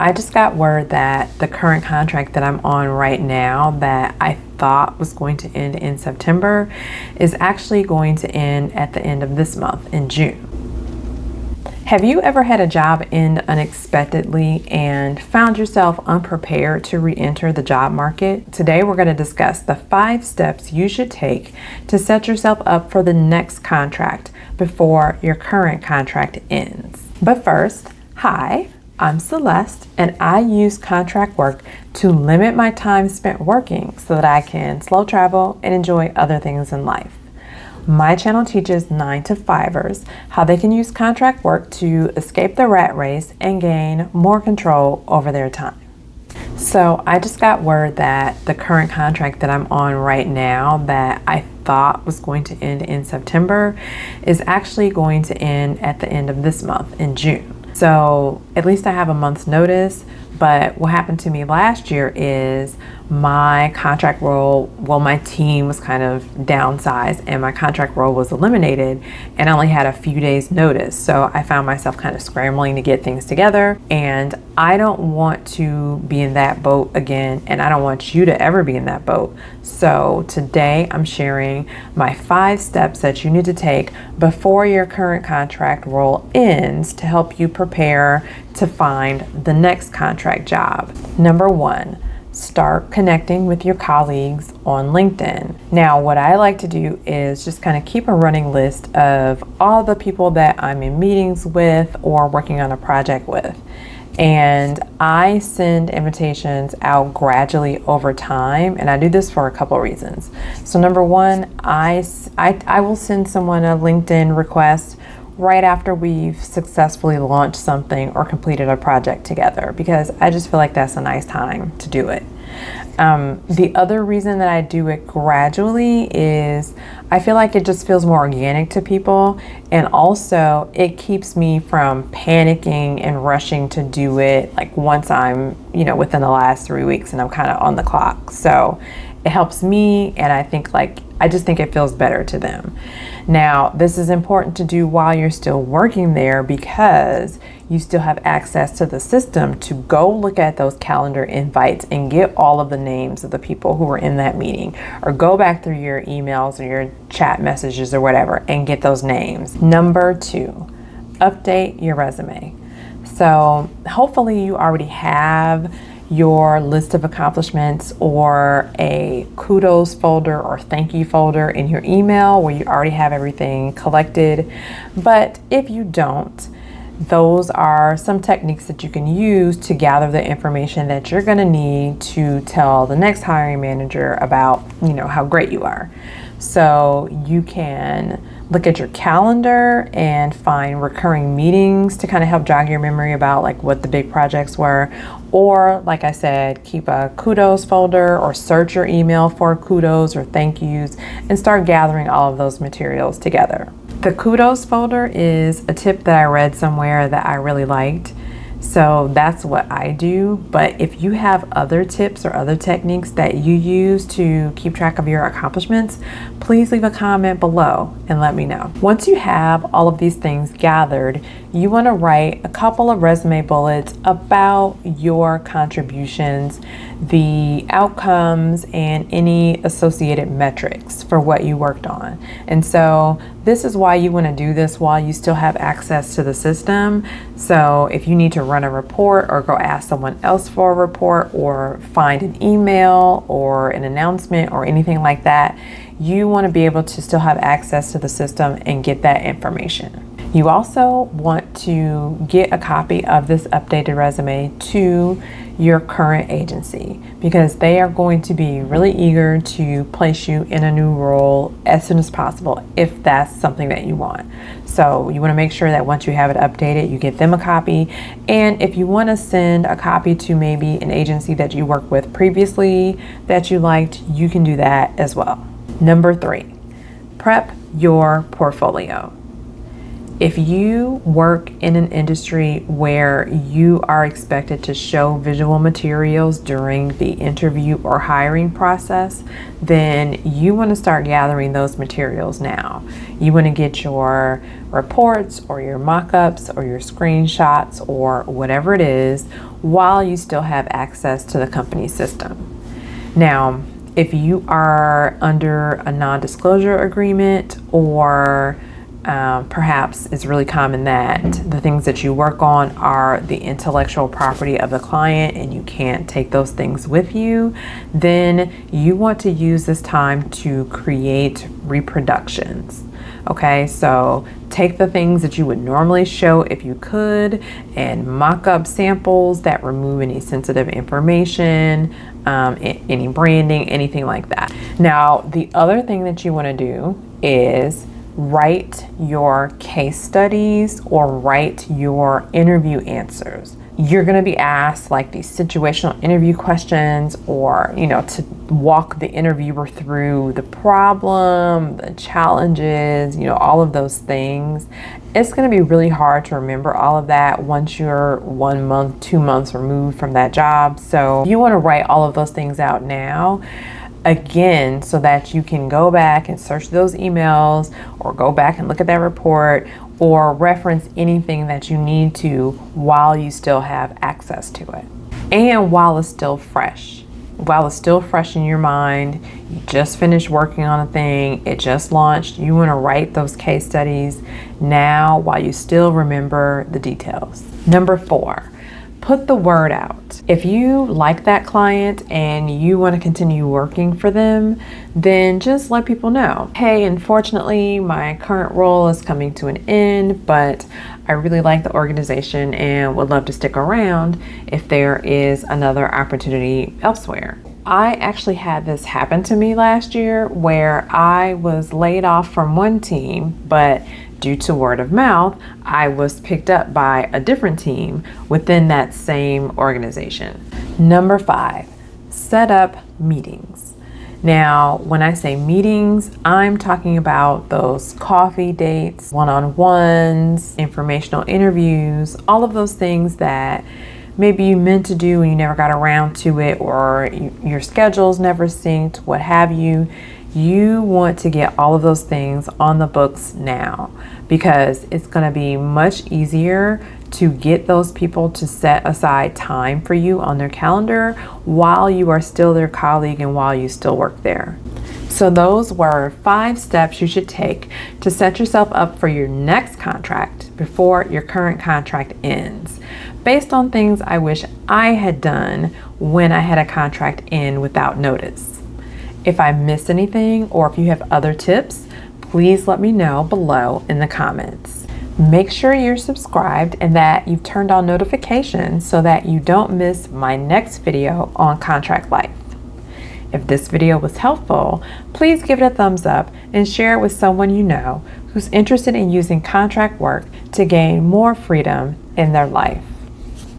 I just got word that the current contract that I'm on right now that I thought was going to end in September is actually going to end at the end of this month in June. Have you ever had a job end unexpectedly and found yourself unprepared to re-enter the job market? Today we're going to discuss the 5 steps you should take to set yourself up for the next contract before your current contract ends. But first, hi, I'm Celeste, and I use contract work to limit my time spent working so that I can slow travel and enjoy other things in life. My channel teaches 9-to-5ers how they can use contract work to escape the rat race and gain more control over their time. So I just got word that the current contract that I'm on right now that I thought was going to end in September is actually going to end at the end of this month in June. So at least I have a month's notice. But what happened to me last year is my contract role, my team was kind of downsized and my contract role was eliminated, and I only had a few days notice. So I found myself kind of scrambling to get things together, and I don't want to be in that boat again, and I don't want you to ever be in that boat. So today I'm sharing my 5 steps that you need to take before your current contract role ends to help you prepare to find the next contract job. Number 1, start connecting with your colleagues on LinkedIn. Now, what I like to do is just kind of keep a running list of all the people that I'm in meetings with or working on a project with. And I send invitations out gradually over time, and I do this for a couple reasons. So number 1, I will send someone a LinkedIn request right after we've successfully launched something or completed a project together, because I just feel like that's a nice time to do it. The other reason that I do it gradually is I feel like it just feels more organic to people, and also it keeps me from panicking and rushing to do it like once I'm, within the last 3 weeks and I'm kind of on the clock. So it helps me, and I just think it feels better to them. Now, this is important to do while you're still working there because you still have access to the system to go look at those calendar invites and get all of the names of the people who were in that meeting, or go back through your emails or your chat messages or whatever and get those names. Number 2, update your resume. So hopefully you already have your list of accomplishments or a kudos folder or thank you folder in your email where you already have everything collected. But if you don't, those are some techniques that you can use to gather the information that you're going to need to tell the next hiring manager about, how great you are. So you can look at your calendar and find recurring meetings to kind of help jog your memory about like what the big projects were. Or like I said, keep a kudos folder or search your email for kudos or thank yous and start gathering all of those materials together. The kudos folder is a tip that I read somewhere that I really liked. So that's what I do. But if you have other tips or other techniques that you use to keep track of your accomplishments, please leave a comment below and let me know. Once you have all of these things gathered, you want to write a couple of resume bullets about your contributions, the outcomes, and any associated metrics for what you worked on. And so this is why you want to do this while you still have access to the system. So if you need to run a report or go ask someone else for a report or find an email or an announcement or anything like that, you want to be able to still have access to the system and get that information. You also want to get a copy of this updated resume to your current agency because they are going to be really eager to place you in a new role as soon as possible if that's something that you want. So you want to make sure that once you have it updated, you get them a copy. And if you want to send a copy to maybe an agency that you worked with previously that you liked, you can do that as well. Number 3, prep your portfolio. If you work in an industry where you are expected to show visual materials during the interview or hiring process, then you want to start gathering those materials now. You want to get your reports or your mock-ups or your screenshots or whatever it is while you still have access to the company system. Now, if you are under a non-disclosure agreement, or perhaps it's really common that the things that you work on are the intellectual property of the client and you can't take those things with you, then you want to use this time to create reproductions. Okay, so take the things that you would normally show if you could and mock up samples that remove any sensitive information, any branding, anything like that. Now, the other thing that you want to do is write your case studies or write your interview answers. You're going to be asked like these situational interview questions, or, to walk the interviewer through the problem, the challenges, all of those things. It's going to be really hard to remember all of that once you're 1 month, 2 months removed from that job. So you want to write all of those things out now, again, so that you can go back and search those emails or go back and look at that report or reference anything that you need to while you still have access to it. And while it's still fresh. While it's still fresh in your mind, you just finished working on a thing, it just launched, you want to write those case studies now while you still remember the details. Number 4, put the word out. If you like that client and you want to continue working for them, then just let people know. Hey, unfortunately, my current role is coming to an end, but I really like the organization and would love to stick around if there is another opportunity elsewhere. I actually had this happen to me last year where I was laid off from one team, but due to word of mouth, I was picked up by a different team within that same organization. Number 5, set up meetings. Now, when I say meetings, I'm talking about those coffee dates, one-on-ones, informational interviews, all of those things that maybe you meant to do and you never got around to it, or your schedules never synced, what have you. You want to get all of those things on the books now, because it's going to be much easier to get those people to set aside time for you on their calendar while you are still their colleague and while you still work there. So those were 5 steps you should take to set yourself up for your next contract before your current contract ends, based on things I wish I had done when I had a contract end without notice. If I missed anything, or if you have other tips, please let me know below in the comments. Make sure you're subscribed and that you've turned on notifications so that you don't miss my next video on contract life. If this video was helpful, please give it a thumbs up and share it with someone you know who's interested in using contract work to gain more freedom in their life.